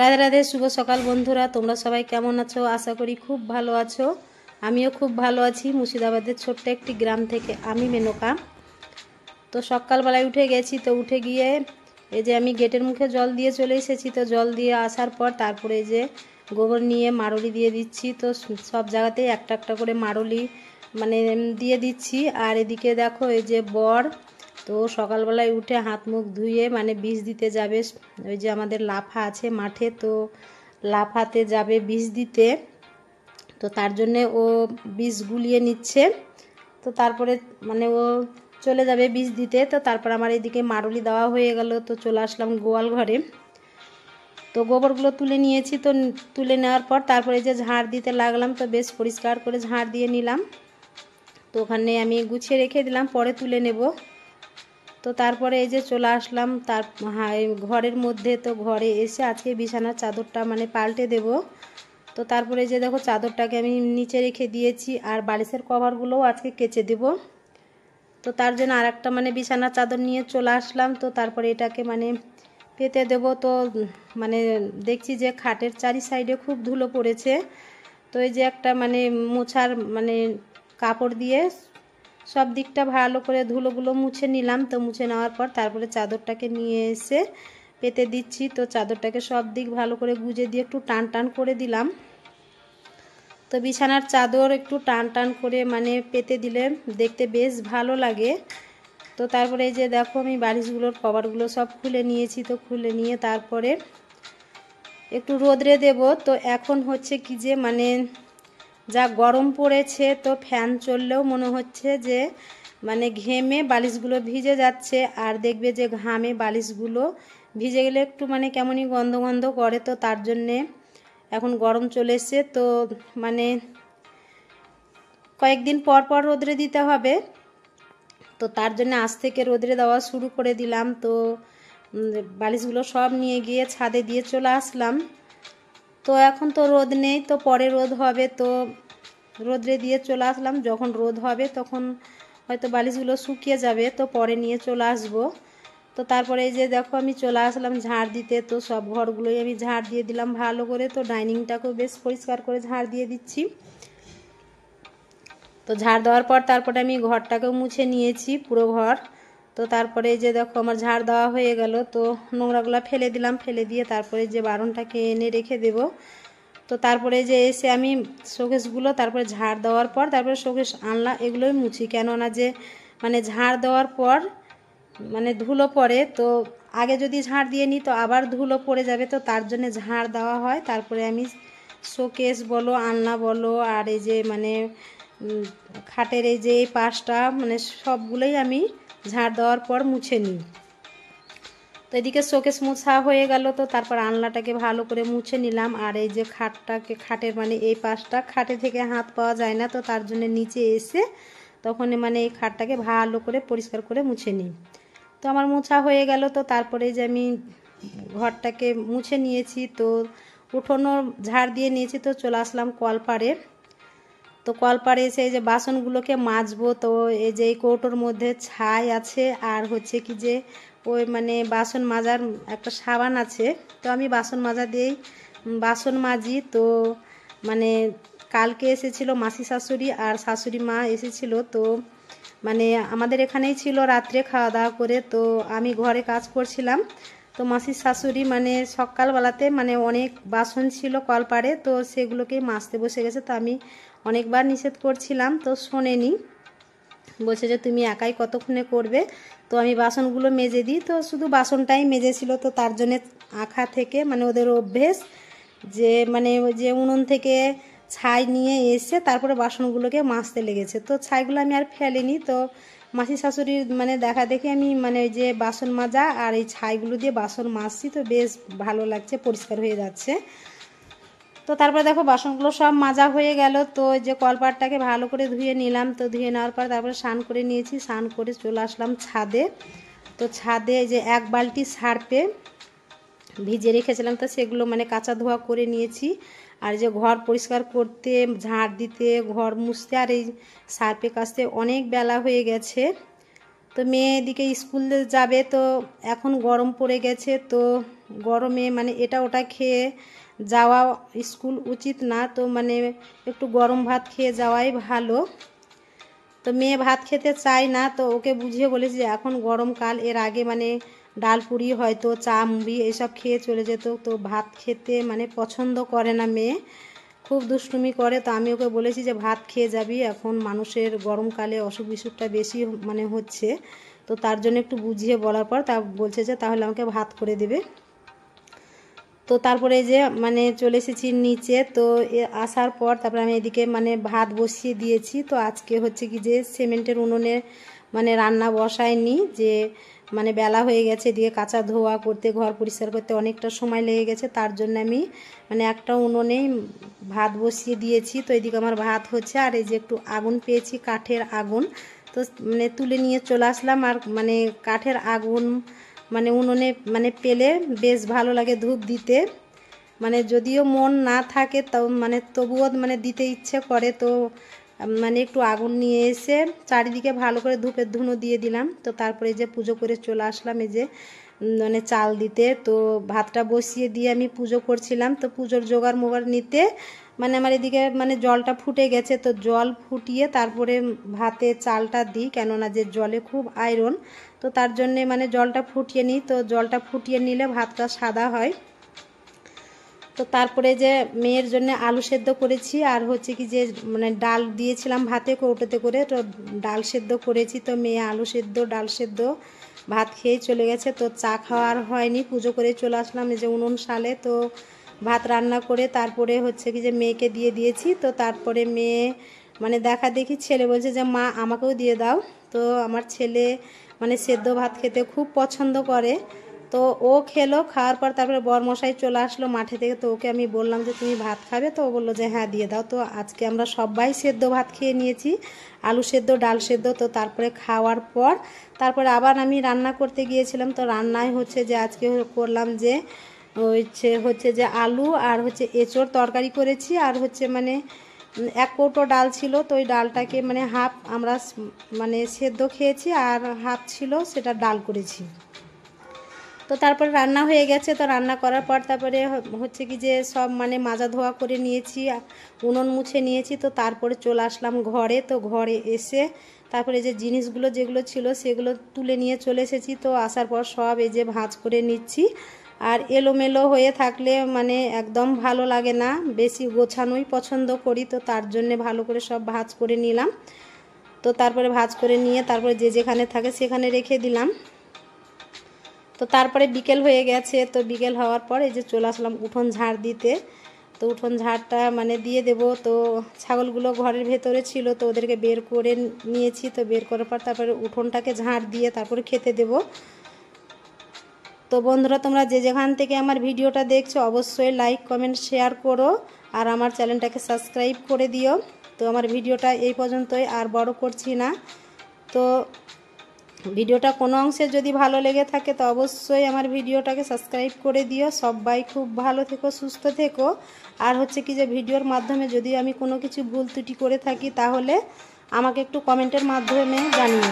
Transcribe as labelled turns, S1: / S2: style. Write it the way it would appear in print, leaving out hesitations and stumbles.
S1: রাধে রাধে, শুভ সকাল বন্ধুরা। তোমরা সবাই কেমন আছো? আশা করি খুব ভালো আছো। আমিও খুব ভালো আছি। মুর্শিদাবাদের ছোট্ট একটি গ্রাম থেকে আমি মেনকা। তো সকালবেলায় উঠে গেছি। তো উঠে গিয়ে এই যে আমি গেটের মুখে জল দিয়ে চলে এসেছি। তো জল দিয়ে আসার পর তারপরে এই যে গোবর নিয়ে মাড়লি দিয়ে দিচ্ছি। তো সব জায়গাতেই একটা একটা করে মাড়লি মানে দিয়ে দিচ্ছি। আর এদিকে দেখো এই যে বর তো সকালবেলায় উঠে হাত মুখ ধুয়ে মানে বীজ দিতে যাবে। ওই যে আমাদের লাফা আছে মাঠে, তো লাফাতে যাবে বীজ দিতে। তো তার জন্যে ও বীজ গুলিয়ে নিচ্ছে। তো তারপরে মানে ও চলে যাবে বীজ দিতে। তো তারপর আমার এদিকে মাড়লি দেওয়া হয়ে গেল। তো চলে আসলাম গোয়াল ঘরে। তো গোবরগুলো তুলে নিয়েছি। তো তুলে নেওয়ার পর তারপরে যে ঝাড় দিতে লাগলাম। তো বেশ পরিষ্কার করে ঝাড় দিয়ে নিলাম। তো ওখানে আমি গুছিয়ে রেখে দিলাম, পরে তুলে নেব। তো তারপরে এই যে চলে আসলাম তার ঘরের মধ্যে। তো ঘরে এসে আজকে বিছানার চাদরটা মানে পাল্টে দেব। তো তারপরে যে দেখো চাদরটাকে আমি নিচে রেখে দিয়েছি, আর বালিশের কভারগুলোও আজকে কেচে দেব। তো তার জন্য আর একটা মানে বিছানার চাদর নিয়ে চলে আসলাম। তো তারপরে এটাকে মানে পেতে দেব। তো মানে দেখছি যে খাটের চারি সাইডে খুব ধুলো পড়েছে। তো এই যে একটা মানে মোছার মানে কাপড় দিয়ে সব দিকটা ভালো করে ধুলোগুলো মুছে নিলাম। তো মুছে নেওয়ার পর তারপরে চাদরটাকে নিয়ে এসে পেতে দিচ্ছি। তো চাদরটাকে সব দিক ভালো করে গুজে দিয়ে একটু টান টান করে দিলাম। তো বিছানার চাদর একটু টান টান করে মানে পেতে দিলে দেখতে বেশ ভালো লাগে। তো তারপরে এই যে দেখো আমি বালিশগুলোর কভারগুলো সব খুলে নিয়েছি। তো খুলে নিয়ে তারপরে একটু রোদরে দেব। তো এখন হচ্ছে কি যে মানে যা গরম পড়েছে, তো ফ্যান চললেও মনে হচ্ছে যে মানে ঘেমে বালিশগুলো ভিজে যাচ্ছে। আর দেখবে যে ঘামে বালিশগুলো ভিজে গেলে একটু মানে কেমনই গন্ধ গন্ধ করে। তো তার জন্যে এখন গরম চলে এসছে। তো মানে কয়েকদিন পর পর রোদরে দিতে হবে। তো তার জন্য আজ থেকে রোদরে দেওয়া শুরু করে দিলাম। তো বালিশগুলো সব নিয়ে গিয়ে ছাদে দিয়ে চলে আসলাম। তো এখন তো রোদ নেই, তো পরে রোদ হবে। তো রোদরে দিয়ে চলে আসলাম। যখন রোদ হবে তখন হয়তো বালিশগুলো শুকিয়ে যাবে, তো পরে নিয়ে চলে আসবো। তো তারপরে এই যে দেখো আমি চলে আসলাম ঝাড় দিতে। তো সব ঘরগুলোই আমি ঝাড় দিয়ে দিলাম ভালো করে। তো ডাইনিংটাকেও বেশ পরিষ্কার করে ঝাড় দিয়ে দিচ্ছি। তো ঝাড় দেওয়ার পর তারপরে আমি ঘরটাকেও মুছে নিয়েছি পুরো ঘর। তো তারপরে এই যে দেখো আমার ঝাড় দেওয়া হয়ে গেল। তো নোংরাগুলো ফেলে দিলাম, ফেলে দিয়ে তারপরে যে বারণটাকে এনে রেখে দেব। তো তারপরে যে এসে আমি শোকেসগুলো তারপরে ঝাড় দেওয়ার পর তারপরে শোকেস আনলা এগুলোই মুছি। কেননা যে মানে ঝাড় দেওয়ার পর মানে ধুলো পড়ে। তো আগে যদি ঝাড় দিয়ে নিই তো আবার ধুলো পড়ে যাবে। তো তার জন্য ঝাড় দেওয়া হয়। তারপরে আমি শোকেস বলো আলনা বলো আর এই যে মানে খাটের এই যে এই পাশটা মানে সবগুলোই আমি ঝাড় দেওয়ার পর মুছে নিই। তো এদিকে শোকেস মোছা হয়ে গেল। তো তারপর আলনাটাকে ভালো করে মুছে নিলাম। আর এই যে খাটের মানে এই পাশটা খাটে থেকে হাত পাওয়া যায় না, তো তার জন্য নিচে এসে তখন মানে এই খাটটাকে ভালো করে পরিষ্কার করে মুছে নিই। তো আমার মোছা হয়ে গেল। তো তারপরে যে আমি ঘরটাকে মুছে নিয়েছি। তো উঠোনও ঝাড় দিয়ে নিয়েছি। তো চলে আসলাম কলপাড়ে। তো কলপাড়ে এসে এই যে বাসনগুলোকে মাজবো। তো এই যে এই কৌটোর মধ্যে ছাই আছে, আর হচ্ছে কি যে ওই মানে বাসন মাজার একটা সাবান আছে। তো আমি বাসন মাজা দিয়েই বাসন মাজি। তো মানে কালকে এসেছিল মাসি শাশুড়ি আর শাশুড়ি মা এসেছিল। তো মানে আমাদের এখানেই ছিল রাত্রে খাওয়া দাওয়া করে। তো আমি ঘরে কাজ করছিলাম। তো মাসির শাশুড়ি মানে সকালবেলাতে মানে অনেক বাসন ছিল কলপাড়ে, তো সেগুলোকেই মাজতে বসে গেছে। তো আমি অনেকবার নিষেধ করছিলাম, তো শোনেনি, বলছে যে তুমি একাই কতক্ষণে করবে। তো আমি বাসনগুলো মেজে দিই। তো শুধু বাসনটাই মেজেছিল। তো তার জন্যে আঁখা থেকে মানে ওদের অভ্যেস যে মানে যে উনুন থেকে ছাই নিয়ে এসে তারপরে বাসনগুলোকে মাজতে লেগেছে। তো ছাইগুলো আমি আর ফেলিনি। তো মাসি শাশুড়ির মানে দেখা দেখে আমি মানে ওই যে বাসন মাজা আর এই ছাইগুলো দিয়ে বাসন মাজছি। তো বেশ ভালো লাগছে, পরিষ্কার হয়ে যাচ্ছে। তো তারপরে দেখো বাসনগুলো সব মাজা হয়ে গেল। তো যে কলপাটটাকে ভালো করে ধুয়ে নিলাম। তো ধুয়ে নেওয়ার পর তারপরে স্নান করে নিয়েছি। স্নান করে চলে আসলাম ছাদে। তো ছাদে যে এক বালতি সার্ফে ভিজে রেখেছিলাম, তো সেগুলো মানে কাঁচা ধোয়া করে নিয়েছি। আর যে ঘর পরিষ্কার করতে, ঝাড় দিতে, ঘর মুছতে আর এই সার্ফে কাচতে অনেক বেলা হয়ে গেছে। তো মেয়ে এদিকে স্কুলে যাবে, তো এখন গরম পড়ে গেছে, তো গরমে মানে এটা ওটা খেয়ে যাওয়া স্কুল উচিত না, তো মানে একটু গরম ভাত খেয়ে যাওয়াই ভালো। তো মেয়ে ভাত খেতে চায় না, তো ওকে বুঝিয়ে বলেছি যে এখন গরমকাল, এর আগে মানে ডাল পুরি হয়তো চা মুড়ি এসব খেয়ে চলে যেত, তো ভাত খেতে মানে পছন্দ করে না মেয়ে, খুব দুষ্টুমি করে। তো আমি ওকে বলেছি যে ভাত খেয়ে যাবি, এখন মানুষের গরমকালে অসুখ বিসুখটা বেশি মানে হচ্ছে, তো তার জন্য একটু বুঝিয়ে বলার পর তা বলছে যে তাহলে আমাকে ভাত করে দেবে। তো তারপরে যে মানে চলে এসেছি নিচে, তো আসার পর তারপরে আমি এদিকে মানে ভাত বসিয়ে দিয়েছি। তো আজকে হচ্ছে কি যে সিমেন্টের উনুনে মানে রান্না বসায়নি, যে মানে বেলা হয়ে গেছে, এদিকে কাঁচা ধোয়া করতে ঘর পরিষ্কার করতে অনেকটা সময় লেগে গেছে, তার জন্য আমি মানে একটা উনুনেই ভাত বসিয়ে দিয়েছি। তো এদিকে আমার ভাত হচ্ছে, আর এই যে একটু আগুন পেয়েছি, কাঠের আগুন, তো মানে তুলে নিয়ে চলে আসলাম। আর মানে কাঠের আগুন মানে উনুনে মানে পেলে বেশ ভালো লাগে ধূপ দিতে, মানে যদিও মন না থাকে তাও মানে তবুও মানে দিতে ইচ্ছে করে। তো মানে একটু আগুন নিয়ে এসে চারিদিকে ভালো করে ধূপের ধুনো দিয়ে দিলাম। তো তারপরে যে পুজো করে চলে আসলাম এই যে মানে চাল দিতে। তো ভাতটা বসিয়ে দিয়ে আমি পুজো করছিলাম, তো পুজোর জোগাড় মোগাড় নিতে মানে আমার এদিকে মানে জলটা ফুটে গেছে, তো জল ফুটিয়ে তারপরে ভাতে চালটা দিই, কেননা যে জলে খুব আয়রন, তো তার জন্যে মানে জলটা ফুটিয়ে নিই। তো জলটা ফুটিয়ে নিলে ভাতটা সাদা হয়। তো তারপরে যে মেয়ের জন্য আলু সেদ্ধ করেছি, আর হচ্ছে কি যে মানে ডাল দিয়েছিলাম ভাতে কৌটোতে করে, তো ডাল সেদ্ধ করেছি। তো মেয়ে আলু সেদ্ধ ডাল সেদ্ধ ভাত খেয়ে চলে গেছে, তো চা খাওয়ার হয়নি, পুজো করে চলে আসলাম এই যে উনুন শালে। তো ভাত রান্না করে তারপরে হচ্ছে কি যে মেয়েকে দিয়ে দিয়েছি। তো তারপরে মেয়ে মানে দেখা দেখি ছেলে বলছে যে মা আমাকেও দিয়ে দাও। তো আমার ছেলে মানে সেদ্ধ ভাত খেতে খুব পছন্দ করে, তো ও খেলো, খাওয়ার পর তারপরে বরমশাই চলে আসলো মাঠে থেকে। তো ওকে আমি বললাম যে তুমি ভাত খাবে, তো ও বললো যে হ্যাঁ দিয়ে দাও। তো আজকে আমরা সবাই সেদ্ধ ভাত খেয়ে নিয়েছি, আলু সেদ্ধ ডাল সেদ্ধ। তো তারপরে খাওয়ার পর তারপরে আবার আমি রান্না করতে গিয়েছিলাম। তো রান্নায় হচ্ছে যে আজকে করলাম যে হচ্ছে যে আলু আর হচ্ছে এঁচোড় তরকারি করেছি, আর হচ্ছে মানে এক কৌটো ডাল ছিল, তো ওই ডালটাকে মানে হাফ আমরা মানে সেদ্ধ খেয়েছি, আর হাফ ছিল সেটা ডাল করেছি। তো তারপর রান্না হয়ে গেছে। তো রান্না করার পর তারপরে হচ্ছে কি যে সব মানে মাজা ধোয়া করে নিয়েছি, উনুন মুছে নিয়েছি। তো তারপরে চলে আসলাম ঘরে। তো ঘরে এসে তারপরে যে জিনিসগুলো যেগুলো ছিল সেগুলো তুলে নিয়ে চলে এসেছি। তো আসার পর সব এই যে ভাঁজ করে নিচ্ছি, আর এলোমেলো হয়ে থাকলে মানে একদম ভালো লাগে না, বেশি গোছানোই পছন্দ করি, তো তার জন্যে ভালো করে সব ভাঁজ করে নিলাম। তো তারপরে ভাঁজ করে নিয়ে তারপরে যে যেখানে থাকে সেখানে রেখে দিলাম। তো তারপরে বিকেল হয়ে গেছে। তো বিকেল হওয়ার পর এই যে চলে আসলাম উঠোন ঝাড় দিতে। তো উঠোন ঝাড়টা মানে দিয়ে দেব। তো ছাগলগুলো ঘরের ভেতরে ছিল, তো ওদেরকে বের করে নিয়েছি। তো বের করার পর তারপরে উঠোনটাকে ঝাড় দিয়ে তারপরে খেতে দেব। তো বন্ধুরা তোমরা যে যেখান থেকে আমার ভিডিওটা দেখছো অবশ্যই লাইক কমেন্ট শেয়ার করো, আর আমার চ্যানেলটাকে সাবস্ক্রাইব করে দিও। তো আমার ভিডিওটা এই পর্যন্তই, আর বড় করছি না। তো ভিডিওটা কোনো অংশে যদি ভালো লেগে থাকে তো অবশ্যই আমার ভিডিওটাকে সাবস্ক্রাইব করে দিও। সবাই খুব ভালো থেকো, সুস্থ থেকো। আর হচ্ছে কি যে ভিডিওর মাধ্যমে যদি আমি কোনো কিছু ভুল ত্রুটি করে থাকি তাহলে আমাকে একটু কমেন্টের মাধ্যমে জানিও।